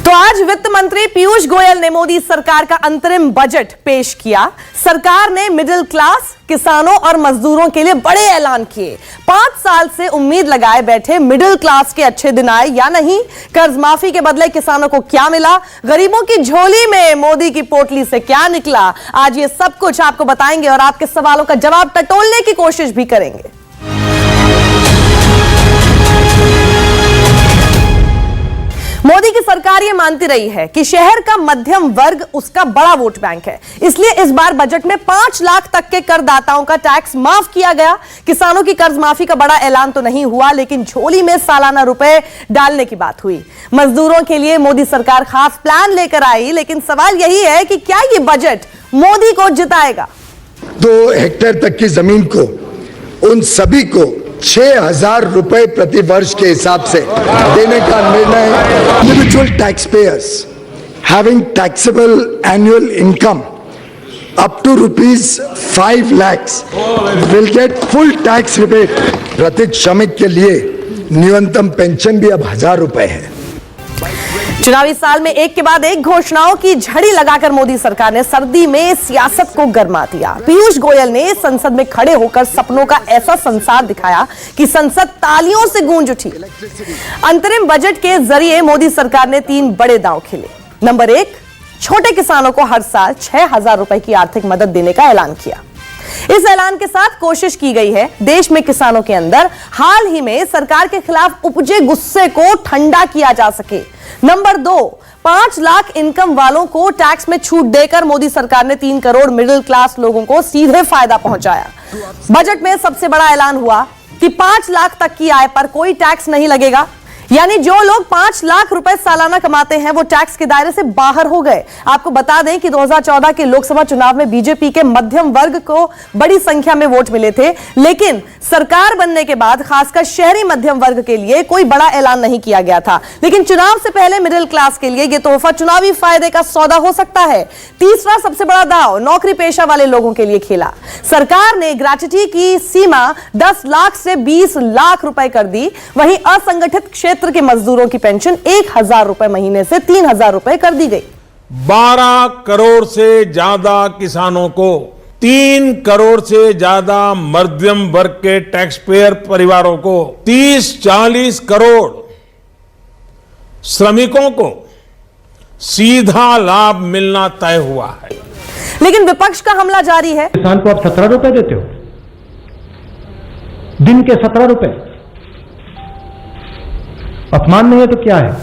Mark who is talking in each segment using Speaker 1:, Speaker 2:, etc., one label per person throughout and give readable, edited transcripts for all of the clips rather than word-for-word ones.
Speaker 1: तो आज वित्त मंत्री पीयूष गोयल ने मोदी सरकार का अंतरिम बजट पेश किया। सरकार ने मिडिल क्लास, किसानों और मजदूरों के लिए बड़े ऐलान किए। 5 साल से उम्मीद लगाए बैठे मिडिल क्लास के अच्छे दिन आए या नहीं, कर्ज माफी के बदले किसानों को क्या मिला, गरीबों की झोली में मोदी की पोटली से क्या निकला, आज ये सब कुछ आपको बताएंगे और आपके सवालों का जवाब टटोलने की कोशिश भी करेंगे। मोदी की सरकार ये मानती रही है कि शहर का मध्यम वर्ग उसका बड़ा वोट बैंक है, इसलिए इस बार बजट में 5 लाख तक के करदाताओं का टैक्स माफ किया गया। किसानों की कर्ज माफी का बड़ा ऐलान तो नहीं हुआ, लेकिन झोली में सालाना रुपए डालने की बात हुई। मजदूरों के लिए मोदी सरकार खास प्लान लेकर आई, लेकिन सवाल यही है कि क्या ये बजट मोदी को जिताएगा?
Speaker 2: 2 हेक्टेयर तक की जमीन को उन सभी को 6,000 रुपए प्रति वर्ष के हिसाब से देने का निर्णय। Individual tax payers having taxable annual income up to ₹5 lakhs will get full tax rebate. प्रति श्रमिक के लिए न्यूनतम पेंशन भी अब 1,000 रुपए है।
Speaker 1: चुनावी साल में एक के बाद एक घोषणाओं की झड़ी लगाकर मोदी सरकार ने सर्दी में सियासत को गरमा दिया। पीयूष गोयल ने संसद में खड़े होकर सपनों का ऐसा संसार दिखाया कि संसद तालियों से गूंज उठी। अंतरिम बजट के जरिए मोदी सरकार ने 3 बड़े दांव खेले। नंबर 1, छोटे किसानों को हर साल 6,000 रुपए की आर्थिक मदद देने का ऐलान किया। इस ऐलान के साथ कोशिश की गई है देश में किसानों के अंदर हाल ही में सरकार के खिलाफ उपजे गुस्से को ठंडा किया जा सके। नंबर 2, 5 लाख इनकम वालों को टैक्स में छूट देकर मोदी सरकार ने 3 करोड़ मिडिल क्लास लोगों को सीधे फायदा पहुंचाया। बजट में सबसे बड़ा ऐलान हुआ कि 5 लाख तक की आय पर कोई टैक्स नहीं लगेगा, यानी जो लोग 5 लाख रुपए सालाना कमाते हैं वो टैक्स के दायरे से बाहर हो गए। आपको बता दें कि 2014 के लोकसभा चुनाव में बीजेपी के मध्यम वर्ग को बड़ी संख्या में वोट मिले थे, लेकिन सरकार बनने के बाद खासकर शहरी मध्यम वर्ग के लिए कोई बड़ा ऐलान नहीं किया गया था। लेकिन चुनाव से पहले मिडिल क्लास के लिए यह तोहफा चुनावी फायदे का सौदा हो सकता है। तीसरा सबसे बड़ा दांव नौकरी पेशा वाले लोगों के लिए खेला। सरकार ने ग्रेच्युटी की सीमा 10 लाख से 20 लाख रुपए कर दी। वहीं असंगठित क्षेत्र के मजदूरों की पेंशन 1,000 रुपए महीने से 3,000 रुपए कर दी गई।
Speaker 3: 12 करोड़ से ज्यादा किसानों को, 3 करोड़ से ज्यादा मध्यम वर्ग के टैक्स पेयर परिवारों को, 30-40 करोड़ श्रमिकों को सीधा लाभ मिलना तय हुआ है।
Speaker 1: लेकिन विपक्ष का हमला जारी है।
Speaker 4: किसान को आप 17 रुपए देते हो, दिन के 17 रुपए। अपमान नहीं है तो क्या है?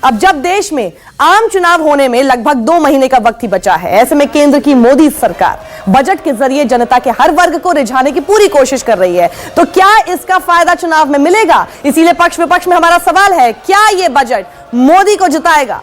Speaker 1: अब जब देश में आम चुनाव होने में लगभग 2 महीने का वक्त ही बचा है, ऐसे में केंद्र की मोदी सरकार बजट के जरिए जनता के हर वर्ग को रिझाने की पूरी कोशिश कर रही है। तो क्या इसका फायदा चुनाव में मिलेगा? इसीलिए पक्ष विपक्ष में हमारा सवाल है, क्या यह बजट मोदी को जिताएगा?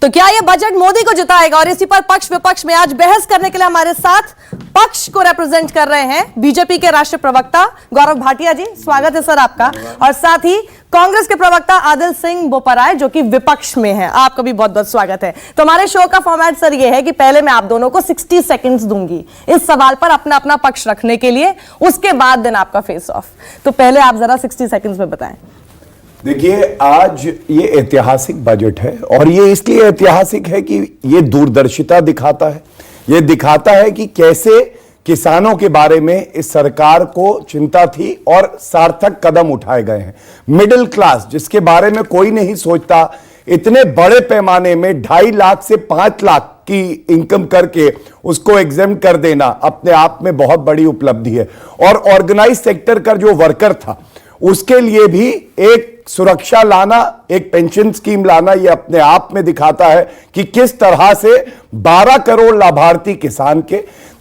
Speaker 1: तो क्या यह बजट मोदी को जिताएगा? और इसी पर पक्ष विपक्ष में आज बहस करने के लिए हमारे साथ पक्ष को रिप्रेजेंट कर रहे हैं बीजेपी के राष्ट्रीय प्रवक्ता गौरव भाटिया जी, स्वागत है सर आपका। और साथ ही कांग्रेस के प्रवक्ता आदिल सिंह बोपराय जो कि विपक्ष में है, आपका भी बहुत बहुत स्वागत है। तो हमारे शो का फॉर्मेट सर ये है कि पहले मैं आप दोनों को 60 सेकंड्स दूंगी इस सवाल पर अपना अपना पक्ष रखने के लिए, उसके बाद दिन आपका फेस ऑफ। तो पहले आप जरा 60 सेकंड्स में बताएं।
Speaker 5: देखिए, आज ये ऐतिहासिक बजट है और ये इसलिए ऐतिहासिक है कि ये दूरदर्शिता दिखाता है। ये दिखाता है कि कैसे किसानों के बारे में इस सरकार को चिंता थी और सार्थक कदम उठाए गए हैं। मिडिल क्लास जिसके बारे में कोई नहीं सोचता, इतने बड़े पैमाने में 2.5 लाख से 5 लाख की इनकम करके उसको एग्जेम्प्ट कर देना अपने आप में बहुत बड़ी उपलब्धि है। और ऑर्गेनाइज सेक्टर का जो वर्कर था उसके लिए भी एक सुरक्षा लाना, एक पेंशन स्कीम लाना, यह अपने आप में दिखाता है कि किस तरह से 12 करोड़ लाभार्थी किसान के,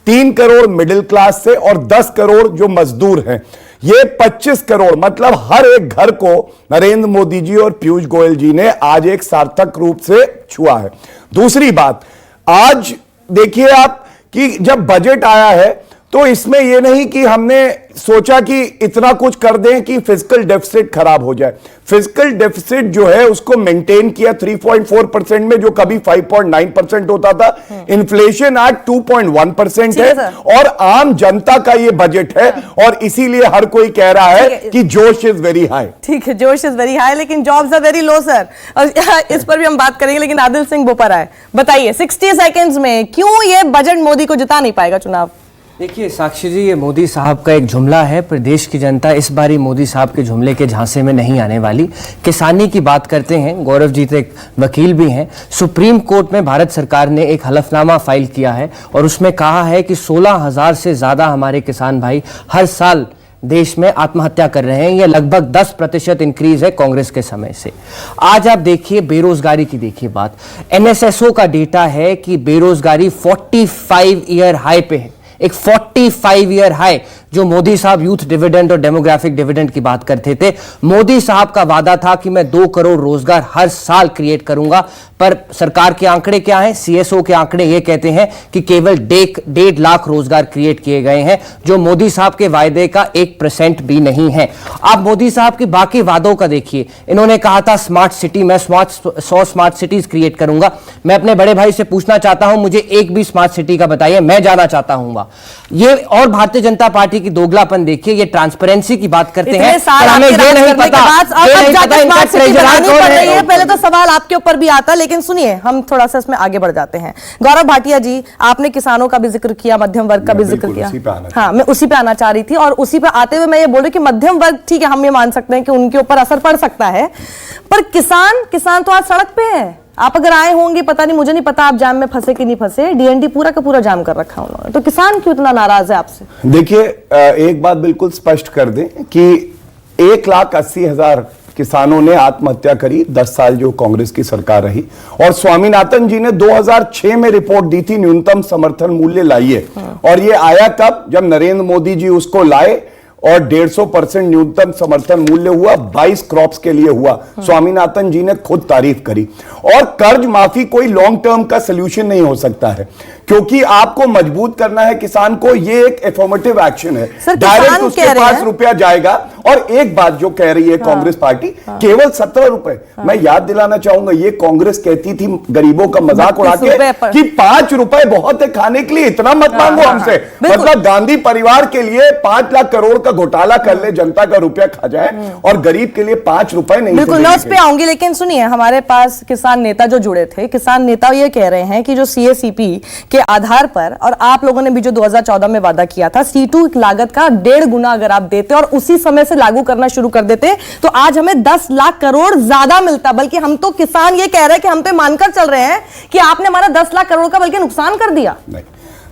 Speaker 5: 3 करोड़ मिडिल क्लास से और 10 करोड़ जो मजदूर हैं, ये 25 करोड़ मतलब हर एक घर को नरेंद्र मोदी जी और पीयूष गोयल जी ने आज एक सार्थक रूप से छुआ है। दूसरी बात, आज देखिए आप कि जब बजट आया है तो इसमें यह नहीं कि हमने सोचा कि इतना कुछ कर दें कि फिजिकल डेफिसिट खराब हो जाए। फिजिकल डेफिसिट जो है उसको मेंटेन किया 3.4% में, जो कभी 5.9% होता था। इन्फ्लेशन आज 2.1% है और आम जनता का ये बजट है और इसीलिए हर कोई कह रहा है कि जोश इज वेरी हाई।
Speaker 1: ठीक है, जोश इज वेरी हाई, लेकिन jobs are very low sir. और इस पर भी हम बात करेंगे, लेकिन आदिल सिंह बोपराय बताइए 60 सेकेंड्स में क्यों ये बजट मोदी को जिता नहीं पाएगा चुनाव?
Speaker 6: देखिए साक्षी जी, ये मोदी साहब का एक जुमला है, प्रदेश की जनता इस बारी मोदी साहब के जुमले के झांसे में नहीं आने वाली। किसानी की बात करते हैं, गौरव जी तो एक वकील भी हैं। सुप्रीम कोर्ट में भारत सरकार ने एक हलफनामा फाइल किया है और उसमें कहा है कि 16,000 से ज्यादा हमारे किसान भाई हर साल देश में आत्महत्या कर रहे हैं। यह लगभग 10% इंक्रीज है कांग्रेस के समय से। आज आप देखिए बेरोजगारी की, देखिए बात, NSSO का डेटा है कि बेरोजगारी 45 ईयर हाई पे है, एक 45 ईयर हाई। जो मोदी साहब यूथ डिविडेंड और डेमोग्राफिक डिविडेंड की बात करते थे, मोदी साहब का वादा था कि मैं 2 करोड़ रोजगार हर साल क्रिएट करूंगा, पर सरकार के आंकड़े क्या हैं? CSO के आंकड़े ये कहते हैं कि केवल 1.5 लाख रोजगार क्रिएट किए गए हैं, जो मोदी साहब के वायदे का 1% भी नहीं है। आप मोदी साहब के बाकी वादों का देखिए, इन्होंने कहा था स्मार्ट सिटी, मैं 100 स्मार्ट सिटीज क्रिएट करूंगा। मैं अपने बड़े भाई से पूछना चाहता हूं, मुझे एक भी स्मार्ट सिटी का बताइए, मैं जाना चाहता हूं। ये और भारतीय जनता पार्टी की दोगलापन देखिए, ये ट्रांसपेरेंसी की बात करते हैं, पर हमें ये नहीं पता
Speaker 1: पहले तो सवाल आपके ऊपर भी आता, लेकिन सुनिए हम थोड़ा सा इसमें आगे बढ़ जाते हैं। गौरव भाटिया जी, आपने किसानों का भी जिक्र किया, मध्यम वर्ग का भी जिक्र किया। हाँ, मैं उसी पे आना चाह रही थी, और उसी पे आते हुए मैं ये बोल रही कि मध्यम वर्ग, ठीक है, हम ये मान सकते हैं कि उनके ऊपर असर पड़ सकता है, पर किसान तो आज सड़क पे है। आप अगर आए होंगे, पता नहीं, मुझे नहीं पता आप जाम में फंसे कि नहीं फंसे, DND पूरा का पूरा जाम कर रखा उन्होंने, तो किसान क्यों इतना नाराज है आपसे?
Speaker 5: देखिए, एक बात बिल्कुल स्पष्ट कर दें कि 1,80,000 किसानों ने आत्महत्या करी 10 साल जो कांग्रेस की सरकार रही, और स्वामीनाथन जी ने 2006 में रिपोर्ट दी थी न्यूनतम समर्थन मूल्य लाइए, और ये आया कब? जब नरेंद्र मोदी जी उसको लाए और 150% न्यूनतम समर्थन मूल्य हुआ, 22 क्रॉप्स के लिए हुआ। स्वामीनाथन जी ने खुद तारीफ करी। और कर्ज माफी कोई लॉन्ग टर्म का सोल्यूशन नहीं हो सकता है, क्योंकि आपको मजबूत करना है किसान को। ये एक एफर्मेटिव एक्शन है, डायरेक्ट उसके पास रुपया जाएगा। और एक बात जो कह रही है कांग्रेस पार्टी, केवल 17 रुपए। मैं याद दिलाना चाहूंगा, ये कांग्रेस कहती थी गरीबों का मजाक उड़ा के कि 5 रुपए बहुत है खाने के लिए, इतना मत मांगो हमसे। मतलब गांधी परिवार के लिए 5 लाख करोड़ का घोटाला कर ले, जनता का रुपया खा जाए, और गरीब के लिए 5 रुपए नहीं।
Speaker 1: बिल्कुल, मैं उस पे आऊंगी, लेकिन सुनिए, हमारे पास किसान नेता जो जुड़े थे, किसान नेता ये कह रहे हैं कि जो CACP के आधार पर, और आप लोगों ने भी जो 2014 में वादा किया था, C2 लागत का 1.5 गुना अगर आप देते और उसी समय से लागू करना शुरू कर देते, तो आज हमें 10 लाख करोड़ ज्यादा मिलता। बल्कि हम तो, किसान ये कह रहे हैं कि हम पे मानकर चल रहे हैं कि आपने हमारा 10 लाख करोड़ का बल्कि नुकसान कर दिया।
Speaker 5: नहीं,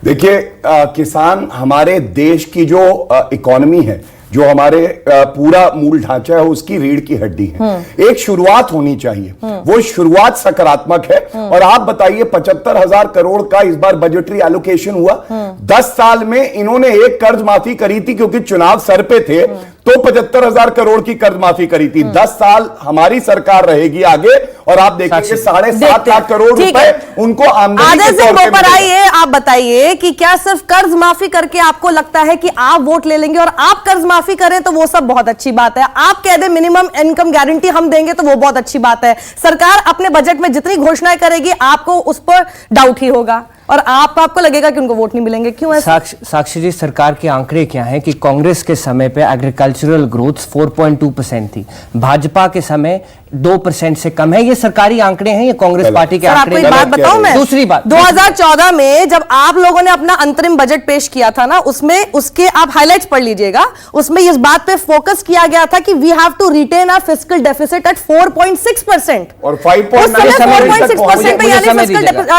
Speaker 5: देखिए, किसान हमारे देश की जो इकोनॉमी है, जो हमारे पूरा मूल ढांचा है, उसकी रीढ़ की हड्डी है। एक शुरुआत होनी चाहिए, वो शुरुआत सकारात्मक है। और आप बताइए, 75,000 करोड़ का इस बार बजटरी एलोकेशन हुआ। 10 साल में इन्होंने एक कर्ज माफी करी थी, क्योंकि चुनाव सर पे थे, तो 75,000 करोड़ की कर्ज माफी करी थी। 10 साल हमारी सरकार रहेगी आगे, और आप देखेंगे 7.5 लाख करोड़ रुपए उनको आमदनी के तौर पे मिलेगा।
Speaker 1: आप बताइए कि क्या सिर्फ कर्ज माफी करके आपको लगता है कि आप वोट ले लेंगे? और आप कर्ज माफी करें तो वो सब बहुत अच्छी बात है, आप कह दें मिनिमम इनकम गारंटी हम देंगे तो वो बहुत अच्छी बात है। सरकार अपने बजट में जितनी घोषणाएं करेगी, आपको उस पर डाउट ही होगा, और आपको लगेगा कि उनको वोट नहीं मिलेंगे। क्यों ऐसा?
Speaker 6: साक्षी जी, सरकार के आंकड़े क्या हैं कि कांग्रेस के समय पे एग्रीकल्चरल ग्रोथ 4.2% थी, भाजपा के समय 2% से कम है। ये सरकारी आंकड़े हैं, ये कांग्रेस पार्टी के आंकड़े।
Speaker 1: आपको एक बात बताऊं मैं,
Speaker 6: दूसरी बात,
Speaker 1: 2014 में जब आप लोगों ने अपना अंतरिम बजट पेश किया था ना, उसमें उसके आप हाइलाइट्स पढ़ लीजिएगा, उसमें इस बात पे फोकस किया गया था कि we have to retain our fiscal deficit at 4.6%,
Speaker 5: और 5.6%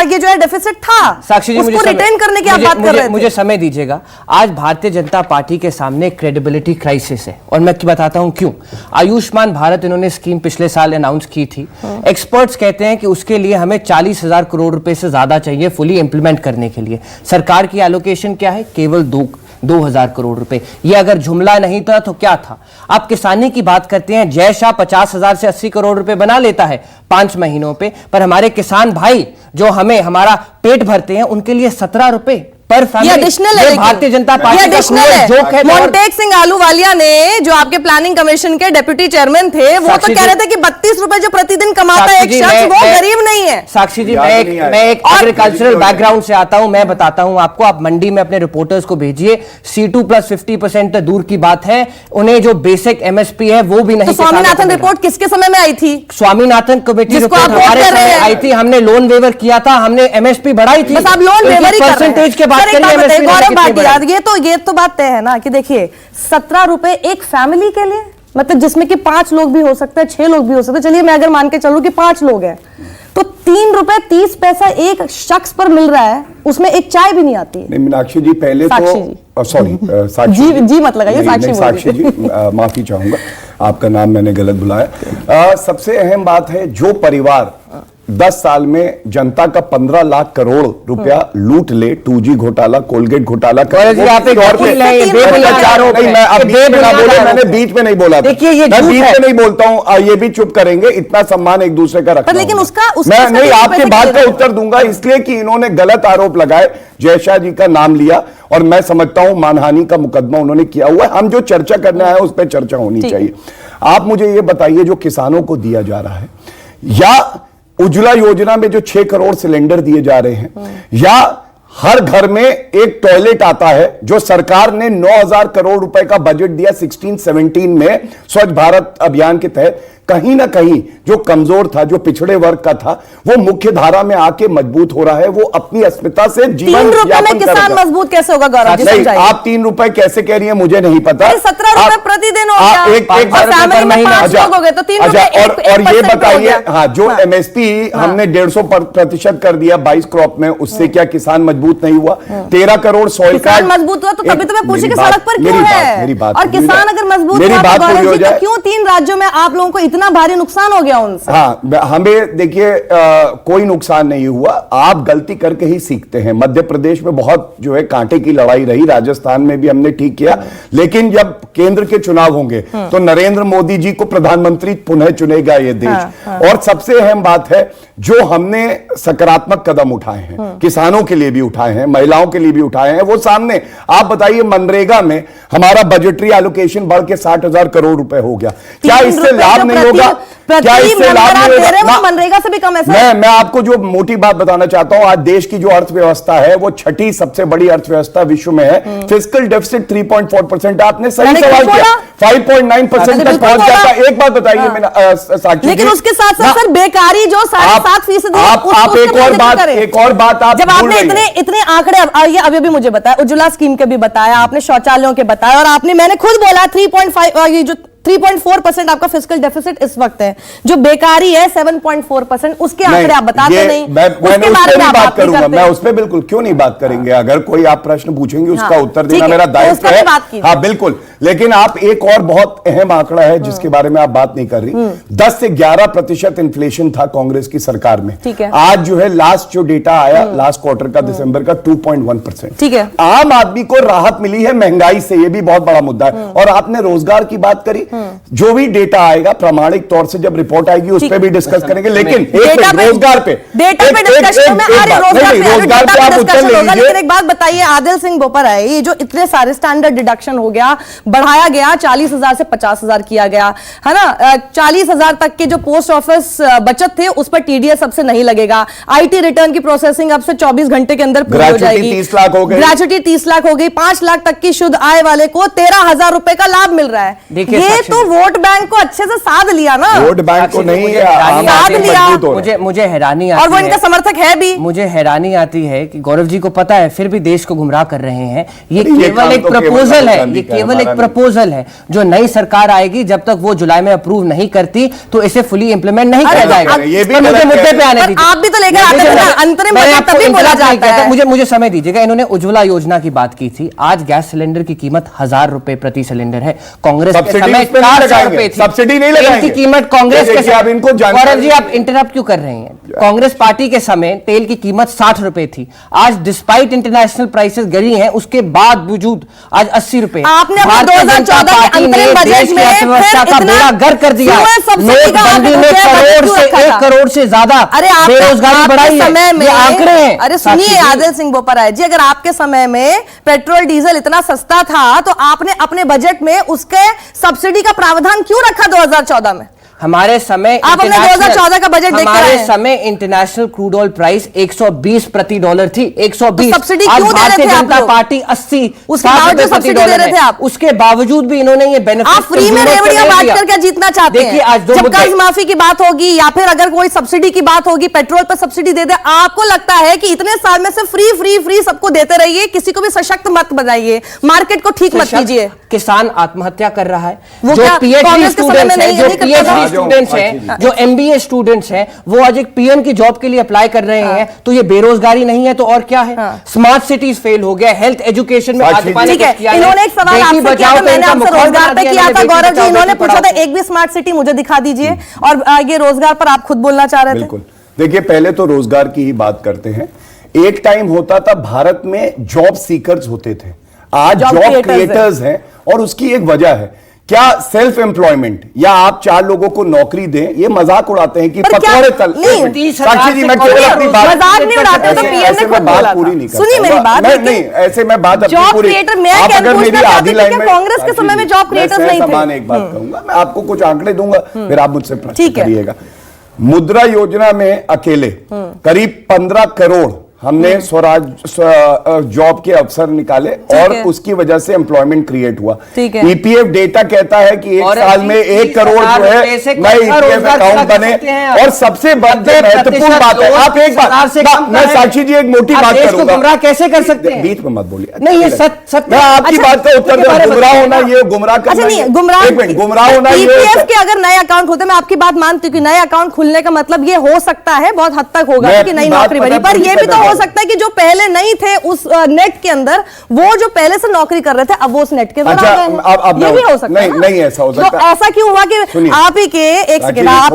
Speaker 1: ये जो है डेफिसिट था,
Speaker 6: साक्षी जी,
Speaker 1: उसको रिटेन करने की आप बात कर रहे थे।
Speaker 6: मुझे समय दीजिएगा। आज भारतीय जनता पार्टी के सामने क्रेडिबिलिटी क्राइसिस है, और मैं बताता हूं क्यों। आयुष्मान भारत इन्होंने स्कीम पिछले साल अनाउंस की थी। एक्सपर्ट्स कहते हैं कि उसके लिए हमें 40,000 करोड़ रुपए से ज्यादा चाहिए फुली इंप्लीमेंट करने के लिए। सरकार की एलोकेशन क्या है? केवल 2,000 करोड़ रुपए। ये अगर जुमला नहीं था तो क्या था? आप किसानी की बात करते हैं, जय शाह 50,000 से 80 करोड़ रुपए बना लेता है 5 महीनों पे, पर हमारे किसान भाई जो हमारा पेट भरते हैं, उनके लिए 17 रुपए पर
Speaker 1: ये
Speaker 6: फैमिली,
Speaker 1: एडिशनल है,
Speaker 6: ये
Speaker 1: लेकिन
Speaker 6: भारतीय जनता पार्टी
Speaker 1: ये
Speaker 6: का
Speaker 1: एडिशनल
Speaker 6: cruel joke है।
Speaker 1: है। मोंटेक सिंह आलूवालिया ने, जो आपके प्लानिंग कमीशन के डेप्यूटी चेयरमैन थे, वो तो
Speaker 6: साक्षी
Speaker 1: कह रहे
Speaker 6: जी-
Speaker 1: थे कि 32 रुपए जो प्रतिदिन कमाता है एक
Speaker 6: साक्षी जी,
Speaker 1: शख्स, वो
Speaker 6: मैं-
Speaker 1: गरीब नहीं है।
Speaker 6: साक्षी जी,
Speaker 5: याद
Speaker 6: मैं
Speaker 5: नहीं
Speaker 6: एक
Speaker 5: आया।
Speaker 6: मैं एक
Speaker 5: और-
Speaker 6: एग्रीकल्चरल बैकग्राउंड से आता हूं, मैं बताता हूं आपको। आप मंडी में अपने रिपोर्टर्स को भेजिए, C2 प्लस 50% तो दूर की बात है, उन्हें जो बेसिक MSP है वो भी नहीं
Speaker 1: तो
Speaker 6: किसानों को
Speaker 1: स्वामीनाथन
Speaker 6: मिल रहा।
Speaker 1: रिपोर्ट किसके समय में आई थी?
Speaker 6: स्वामीनाथन कमेटी
Speaker 1: जिसको
Speaker 6: रिपोर्ट
Speaker 1: आप वोट
Speaker 6: हमारे
Speaker 1: कर रहे
Speaker 6: समय
Speaker 1: हैं।
Speaker 6: आई थी, हमने लोन वेवर किया था, हमने MSP बढ़ाई थी।
Speaker 1: बस आप लोन वेवर ही कर रहे हैं।
Speaker 6: परसेंटेज के बात
Speaker 1: सर, एक
Speaker 6: करिए,
Speaker 1: बात बताइए,
Speaker 6: MSP
Speaker 1: गौरव
Speaker 6: कितनी
Speaker 1: भाटिया,
Speaker 6: बढ़ाई?
Speaker 1: ये तो बात तय है ना कि देखिए 17 रुपए एक फैमिली के लिए, मतलब जिसमें कि 5 लोग भी हो सकते हैं, 6 लोग भी हो सकते हैं। चलिए मैं अगर मान के चलूं कि 5 लोग हैं, तो 3 रुपए 30 पैसा एक शख्स पर मिल रहा है, उसमें एक चाय भी नहीं आती है।
Speaker 5: नहीं, मीनाक्षी जी पहले
Speaker 1: साक्षी जी।
Speaker 5: तो सॉरी साक्षी
Speaker 1: जी मत लगाइए,
Speaker 5: नहीं,
Speaker 1: साक्षी
Speaker 5: नहीं,
Speaker 1: बोल
Speaker 5: साक्षी जी माफी चाहूंगा, आपका नाम मैंने गलत बुलाया। सबसे अहम बात है, जो परिवार 10 साल में जनता का 15 लाख करोड़ रुपया लूट ले, 2G घोटाला, कोलगेट घोटाला
Speaker 6: गौरव जी, आप एक वकील हैं, ये बेबुनियाद आरोप है।
Speaker 5: नहीं, मैं अब
Speaker 6: ये
Speaker 5: बीच में ना
Speaker 6: बेबुनियाद
Speaker 5: बोले,
Speaker 6: आरोप
Speaker 5: मैंने
Speaker 6: है।
Speaker 5: बीच में नहीं बोला था।
Speaker 6: देखिए, ये
Speaker 5: मैं
Speaker 6: झूठ
Speaker 5: बीच
Speaker 6: है।
Speaker 5: में नहीं बोलता हूं, ये भी चुप करेंगे, इतना सम्मान एक दूसरे का रखना
Speaker 1: पर लेकिन
Speaker 5: होगा।
Speaker 1: उसका
Speaker 5: मैं नहीं,
Speaker 1: उसका
Speaker 5: आपके
Speaker 1: पैसे
Speaker 5: बात
Speaker 1: क्लियर
Speaker 5: का
Speaker 1: है।
Speaker 5: उत्तर दूंगा, इसलिए कि इन्होंने गलत आरोप लगाए, जयशाह जी का नाम लिया, और मैं समझता हूं मानहानि का मुकदमा उन्होंने किया हुआ है। हम जो चर्चा करने आए उस पर चर्चा होनी
Speaker 1: ठीक।
Speaker 5: चाहिए। आप मुझे ये बताइए, जो किसानों को दिया जा रहा है, या उज्ज्वला योजना में जो 6 करोड़ सिलेंडर दिए जा रहे हैं, या हर घर में एक टॉयलेट आता है, जो सरकार ने 9,000 करोड़ रुपए का बजट दिया 16-17 में स्वच्छ भारत अभियान के तहत, कहीं ना कहीं जो कमजोर था, जो पिछड़े वर्ग का था, वो मुख्य धारा में आके मजबूत हो रहा है, वो अपनी अस्मिता से
Speaker 1: 3
Speaker 5: जीवन
Speaker 1: रुपए में
Speaker 5: यापन
Speaker 1: किसान
Speaker 5: करेगा।
Speaker 1: मजबूत कैसे होगा गौरव जी?
Speaker 5: नहीं,
Speaker 1: समझाइए।
Speaker 5: आप 3 रुपए कैसे कह रही हैं मुझे नहीं पता।
Speaker 1: अरे 17 रुपए
Speaker 5: आप-
Speaker 1: प्रतिदिन हो
Speaker 5: आप
Speaker 1: गया।
Speaker 5: एक
Speaker 1: और फैमिली में 5
Speaker 5: अच्छा,
Speaker 1: लोग हो गए, तो 3
Speaker 5: अच्छा,
Speaker 1: रुपए
Speaker 5: और ये
Speaker 1: 1% हो
Speaker 5: बताइए,
Speaker 1: गया।
Speaker 5: हाँ, जो
Speaker 1: हाँ।
Speaker 5: MSP हमने 150% कर दिया 22 क्रॉप में, उससे क्या किसान मजबूत नहीं हुआ? 13 करोड़ सॉइल
Speaker 1: किसान मजबूत हुआ तो तभी तो मैं पूछी कि सड़क पर क्यों है?
Speaker 5: मेरी बात
Speaker 1: और
Speaker 5: पूरी हो
Speaker 1: किसान
Speaker 5: जाए।
Speaker 1: अगर मजबूत
Speaker 5: मेरी
Speaker 1: हुआ
Speaker 5: बात
Speaker 1: तो
Speaker 5: पूरी
Speaker 1: गौरव
Speaker 5: हो
Speaker 1: जी, तो
Speaker 5: जाए।
Speaker 1: क्यों 3 राज्यों में आप लोगों को इतना भारी नुकसान हो गया उनसे?
Speaker 5: हाँ, हमें देखिए, कोई नुकसान नहीं हुआ, आप गलती करके ही सीखते हैं। मध्य प्रदेश में बहुत जो है कांटे की लड़ाई रही, राजस्थान में भी हमने ठीक किया, लेकिन जब केंद्र के चुनाव होंगे तो नरेंद्र मोदी जी को प्रधानमंत्री पुनः चुनेगा ये देश। और सबसे अहम बात है, जो हमने सकारात्मक कदम उठाए हैं, किसानों के लिए भी उठाए हैं, महिलाओं के लिए भी उठाए हैं, वो सामने। आप बताइए, मनरेगा में हमारा बजटरी एलोकेशन बढ़ के 60,000 करोड़ रुपए हो गया, क्या
Speaker 1: 3
Speaker 5: इससे
Speaker 1: रुपए
Speaker 5: लाभ
Speaker 1: जो
Speaker 5: नहीं होगा? क्या इससे लाभ नहीं
Speaker 1: दे रहे हैं, वो
Speaker 5: होगा?
Speaker 1: मनरेगा से भी कम है सर।
Speaker 5: मैं आपको जो मोटी बात बताना चाहता हूं, आज देश की जो अर्थव्यवस्था है वो 6ठी सबसे बड़ी अर्थव्यवस्था विश्व में है। Fiscal deficit 3.4%। आपने सही
Speaker 1: मैंने
Speaker 5: सवाल
Speaker 1: क्यों
Speaker 5: किया,
Speaker 1: बोला?
Speaker 5: 5.9%
Speaker 1: मैंने
Speaker 5: तक
Speaker 1: बिल्कुल
Speaker 5: पहुंच जाता।
Speaker 1: बोला।
Speaker 5: एक बात बताइए साक्षी
Speaker 1: लेकिन
Speaker 5: जी,
Speaker 1: उसके साथ
Speaker 5: ना-
Speaker 1: साथ सर बेकारी जो 7.5%
Speaker 5: आप एक और बात आप
Speaker 1: जब
Speaker 5: भूल
Speaker 1: आपने
Speaker 5: रही हैं।
Speaker 1: इतने आंकड़े ये अभी भी मुझे बताया, उज्ज्वला स्कीम के भी बताया आपने, शौचालयों के बताया, और आपने, मैंने खुद बोला 3.5, ये जो 3.4% आपका फिस्कल डेफिसिट इस वक्त है, जो बेकारी है 7.4%, उसके आंकड़े आप बताते नहीं,
Speaker 5: मैं
Speaker 1: उसके
Speaker 5: उस
Speaker 1: बारे
Speaker 5: पर
Speaker 1: में
Speaker 5: भी
Speaker 1: आप
Speaker 5: बात
Speaker 1: बात नहीं
Speaker 5: करूंगा,
Speaker 1: करते।
Speaker 5: मैं उस पर बिल्कुल क्यों नहीं बात करेंगे। अगर कोई आप प्रश्न पूछेंगे उसका
Speaker 1: हाँ,
Speaker 5: उत्तर
Speaker 1: ठीक
Speaker 5: देना
Speaker 1: है,
Speaker 5: मेरा
Speaker 1: तो
Speaker 5: दायित्व
Speaker 1: उस पर भी
Speaker 5: है।
Speaker 1: बात कीजिए।
Speaker 5: हाँ बिल्कुल, लेकिन आप एक और बहुत अहम आंकड़ा है जिसके बारे में आप बात नहीं कर रही, 10 से 11% इन्फ्लेशन था कांग्रेस की सरकार में।
Speaker 1: ठीक है।
Speaker 5: आज जो है लास्ट जो डेटा आया लास्ट क्वार्टर का दिसंबर का 2.1%।
Speaker 1: ठीक है।
Speaker 5: आम आदमी को राहत मिली है महंगाई से, यह भी बहुत बड़ा मुद्दा है। और आपने रोजगार की बात करी, जो भी डेटा आएगा प्रामाणिक तौर से जब रिपोर्ट आएगी उस पर भी डिस्कस करेंगे, लेकिन एक
Speaker 1: डेटा
Speaker 5: मिनट, रोजगार पे
Speaker 1: डेटा पे डिस्कशन में आ रहे,
Speaker 5: रोजगार पे आप उत्तर ले
Speaker 1: लेकिन
Speaker 5: लीजिए।
Speaker 1: एक बात बताइए, आदिल सिंह बोपर है, ये जो इतने सारे स्टैंडर्ड डिडक्शन हो गया, बढ़ाया गया 40,000 से 50,000 किया गया है ना, 40,000 तक के जो पोस्ट ऑफिस बचत थे उस पर TDS अब से नहीं लगेगा, IT रिटर्न की प्रोसेसिंग अब से 24 घंटे के अंदर पूरी हो
Speaker 5: ग्रेचुटी
Speaker 1: जाएगी,
Speaker 5: 30 लाख हो गई,
Speaker 1: ग्रेचुटी 30 लाख हो गई, 5 लाख तक की शुद्ध आय वाले को 13,000 रुपए का लाभ मिल रहा है।
Speaker 6: देखिए
Speaker 1: ये
Speaker 6: साक्षी
Speaker 1: तो वोट बैंक को अच्छे से साध लिया ना,
Speaker 5: वोट बैंक को नहीं,
Speaker 6: मुझे
Speaker 5: आम
Speaker 6: हैरानी
Speaker 5: आदमी
Speaker 1: आती है।
Speaker 5: मजबूत हो रहा है।
Speaker 6: मुझे हैरानी आती
Speaker 1: और वो
Speaker 6: है,
Speaker 1: इनका समर्थक है भी।
Speaker 6: मुझे हैरानी आती है कि गौरव जी को पता है फिर भी देश को गुमराह कर रहे हैं। ये
Speaker 5: ये
Speaker 6: केवल
Speaker 5: काम
Speaker 6: एक
Speaker 5: तो केवल
Speaker 6: प्रपोजल
Speaker 5: राहुल
Speaker 6: है,
Speaker 5: गांधी
Speaker 6: ये
Speaker 5: का है,
Speaker 6: केवल एक
Speaker 5: हमारा नहीं।
Speaker 6: प्रपोजल है। जो नई सरकार आएगी, जब तक वो जुलाई में अप्रूव नहीं करती तो इसे फुली इंप्लीमेंट नहीं किया
Speaker 1: अरे,
Speaker 6: जाएगा।
Speaker 1: अब
Speaker 5: ये भी
Speaker 6: पर मुझे
Speaker 5: गलत
Speaker 6: मुद्दे
Speaker 5: है।
Speaker 6: पे आने
Speaker 1: पर
Speaker 6: दीजिए।
Speaker 1: आप भी तो लेकर आते थे ना, अंतरिम
Speaker 6: मैं
Speaker 1: बजट
Speaker 6: आपको
Speaker 1: तभी बोला
Speaker 6: इंटरप्ट नहीं
Speaker 1: जाता
Speaker 6: कहता,
Speaker 1: है।
Speaker 6: मुझे समय दीजिएगा। इन्होंने उज्ज्वला योजना की बात की थी, आज गैस सिलेंडर की कीमत 1,000 रुपए प्रति सिलेंडर है। कांग्रेस के
Speaker 5: सब्सिडी
Speaker 6: समय
Speaker 5: इस पे नहीं
Speaker 6: 400
Speaker 5: लगाएंगे,
Speaker 6: रुपए थी।
Speaker 5: सब्सिडी नहीं
Speaker 6: तेल
Speaker 5: लगाएंगे।
Speaker 6: की कीमत कांग्रेस के
Speaker 5: देखिए, अब
Speaker 6: समय,
Speaker 5: इनको जानकारी-
Speaker 6: गौरव जी आप इंटरप्ट क्यों कर रहे हैं? कांग्रेस पार्टी के समय तेल की कीमत 60 रुपए थी, आज डिस्पाइट इंटरनेशनल प्राइसेस गिरी हैं, उसके बावजूद आज 80 रुपए।
Speaker 1: आपने अपने 2014 के अंतरिम बजट में
Speaker 6: अर्थव्यवस्था का बेड़ा गर्क कर दिया। नोटबंदी ने करोड़ से 1 करोड़ से ज्यादा बेरोजगारी बढ़ाई है, ये आंकड़े हैं।
Speaker 1: अरे सुनिए आदिल सिंह बोपराय जी, अगर आपके समय में पेट्रोल डीजल इतना सस्ता था तो आपने अपने बजट में उसके सब्सिडी का प्रावधान क्यों रखा 2014 में?
Speaker 6: हमारे समय
Speaker 1: आप अपने 2014 का बजट देख
Speaker 6: हमारे समय इंटरनेशनल क्रूड ऑयल प्राइस 120 प्रति डॉलर थी, 120।
Speaker 1: सब्सिडी क्यों दे रहे थे
Speaker 6: भारतीय
Speaker 1: आप
Speaker 6: जनता
Speaker 1: लोग?
Speaker 6: पार्टी 80
Speaker 1: उसके बावजूद सब्सिडी दे रहे थे आप।
Speaker 6: उसके बावजूद भी इन्होंने ये बेनिफिट
Speaker 1: आप फ्री में रेवड़ियां बांट कर क्या जीतना चाहते हैं?
Speaker 6: देखिए आज
Speaker 1: जब कर्ज माफी की बात होगी या फिर अगर कोई सब्सिडी की बात होगी, पेट्रोल पर सब्सिडी दे दे, आपको लगता है कि इतने साल में से फ्री फ्री फ्री सबको देते रहिए, किसी को भी सशक्त मत बनाइए, मार्केट को ठीक मत कीजिए।
Speaker 6: किसान आत्महत्या कर रहा है,
Speaker 1: वो
Speaker 6: जो
Speaker 1: क्या
Speaker 6: पीएचडी
Speaker 1: कांग्रेस के समय
Speaker 6: स्टूडेंट्स
Speaker 1: में
Speaker 6: हैं, जो
Speaker 1: नहीं करता था?
Speaker 6: पीएचडी स्टूडेंट्स हैं, जो एमबीए स्टूडेंट्स हैं, वो आज एक पीएम की जॉब के लिए अप्लाई कर रहे हैं, तो ये बेरोजगारी नहीं है तो और क्या है? स्मार्ट सिटीज फेल हो गया, हेल्थ एजुकेशन में
Speaker 1: ठीक है, इन्होंने एक सवाल आपसे किया था, मैंने आपसे रोजगार पे किया था गौरव जी, इन्होंने पूछा था एक भी स्मार्ट सिटी मुझे दिखा दीजिए, और ये रोजगार पर आप खुद बोलना चाह रहे थे।
Speaker 5: बिल्कुल, देखिए पहले तो रोजगार की ही बात करते हैं। एक टाइम होता था भारत में जॉब सीकर्स होते थे, आज जॉब क्रिएटर्स हैं, और उसकी एक वजह है क्या? सेल्फ एम्प्लॉयमेंट, या आप 4 लोगों को नौकरी दें, ये मजाक उड़ाते हैं कि पकौड़े तल। साक्षी जी मैं केवल अपनी बात
Speaker 1: मजाक नहीं उड़ाते, तो पीएम ने खुद बोला
Speaker 5: पूरी नहीं
Speaker 1: था। सुनिए मेरी बात,
Speaker 5: नहीं ऐसे मैं बात अपनी
Speaker 1: जॉब
Speaker 5: पूरी,
Speaker 1: क्रिएटर मैं
Speaker 5: आप
Speaker 1: क्या
Speaker 5: अगर मेरी
Speaker 1: पूछना
Speaker 5: आधी
Speaker 1: चाहती
Speaker 5: लाइन
Speaker 1: थी
Speaker 5: में,
Speaker 1: कि कांग्रेस के समय में जॉब क्रिएटर्स नहीं थे?
Speaker 5: समान एक बात कहूंगा, मैं आपको कुछ आंकड़े दूंगा, फिर आप मुझसे प्रश्न
Speaker 1: ठीक है।
Speaker 5: करिएगा। मुद्रा योजना में अकेले करीब 15 करोड़ हमने स्वराज जॉब के अवसर निकाले, और उसकी वजह से एम्प्लॉयमेंट क्रिएट हुआ। ईपीएफ डेटा कहता है कि एक साल में 1 करोड़ जो है नए ईपीएफ अकाउंट बने, और सबसे महत्वपूर्ण बात है, आप एक बात, मैं साक्षी जी एक मोटी बात करूंगा,
Speaker 6: गुमराह कैसे कर सकते हैं?
Speaker 5: बीच में मत बोलिए।
Speaker 6: नहीं, ये सत्य,
Speaker 5: मैं आपकी बात का उत्तर दूं, गुमराह होना ये गुमराह करना, गुमराह होना ये
Speaker 1: ईपीएफ के अगर नए अकाउंट होते, मैं आपकी बात मानती हूँ कि नए अकाउंट खुलने का मतलब ये हो सकता है बहुत हद तक होगा कि नई नौकरी बनी, पर ये भी तो हो सकता है कि जो पहले नहीं थे उस नेट के अंदर, वो जो पहले से नौकरी कर रहे थे अब वो उस नेट के अंदर आ गए हैं। ये भी हो सकता है।
Speaker 5: नहीं ऐसा हो सकता।
Speaker 1: तो ऐसा क्यों हुआ कि आप ही के एक सेकंड, आप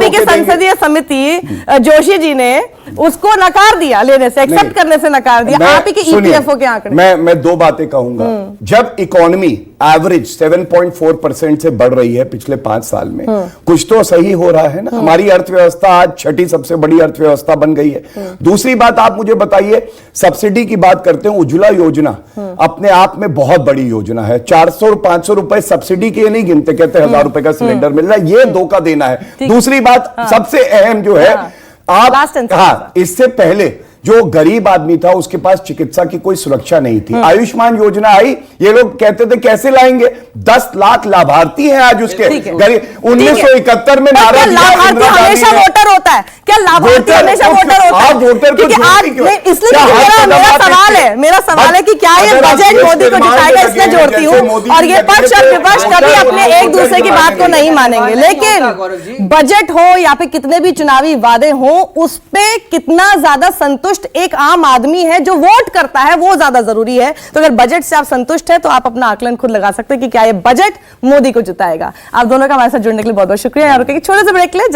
Speaker 1: ही के संसदीय समिति जोशी जी ने उसको नकार दिया, लेने से, एक्सेप्ट करने से नकार दिया, आप ही के ईपीएफओ के आंकड़े।
Speaker 5: मैं 2 बातें कहूंगा। जब इकोनॉमी एवरेज 7.4% से बढ़ रही है पिछले 5 साल में, कुछ तो सही हो रहा है ना। हमारी अर्थव्यवस्था आज 6ठी सबसे बड़ी अर्थव्यवस्था बन गई है। दूसरी बात आप मुझे बताइए, सब्सिडी की बात करते हैं, उज्ज्वला योजना अपने आप में बहुत बड़ी योजना है। 400 और 500 रुपए सब्सिडी के नहीं गिनते, कहते 1000 रुपए का सिलेंडर मिल रहा है, ये 2 का देना है। दूसरी बात सबसे अहम जो है, आप इससे पहले जो गरीब आदमी था उसके पास चिकित्सा की कोई सुरक्षा नहीं थी। आयुष्मान योजना आई, ये लोग कहते थे कैसे लाएंगे, 10 लाख लाभार्थी हैं आज उसके। गरीब 1971 में
Speaker 1: लाभार्थी हमेशा वोटर होता है क्या? लाभार्थी हमेशा वोटर होता है? इसलिए मेरा सवाल है कि क्या ये बजट मोदी को जिताएगा, इसलिए जोड़ती हूँ। और ये पक्ष और विपक्ष कभी अपने एक दूसरे की बात को नहीं मानेंगे, लेकिन बजट हो या फिर कितने भी चुनावी वादे हो, उस पे कितना ज्यादा संतुष्ट एक आम आदमी है जो वोट करता है, वो ज्यादा जरूरी है। तो अगर बजट से आप संतुष्ट है तो आप अपना आकलन खुद लगा सकते हैं कि क्या ये बजट मोदी को जिताएगा। आप दोनों का हमारे साथ जुड़ने के लिए बहुत बहुत शुक्रिया। छोटे से ब्रेक ले।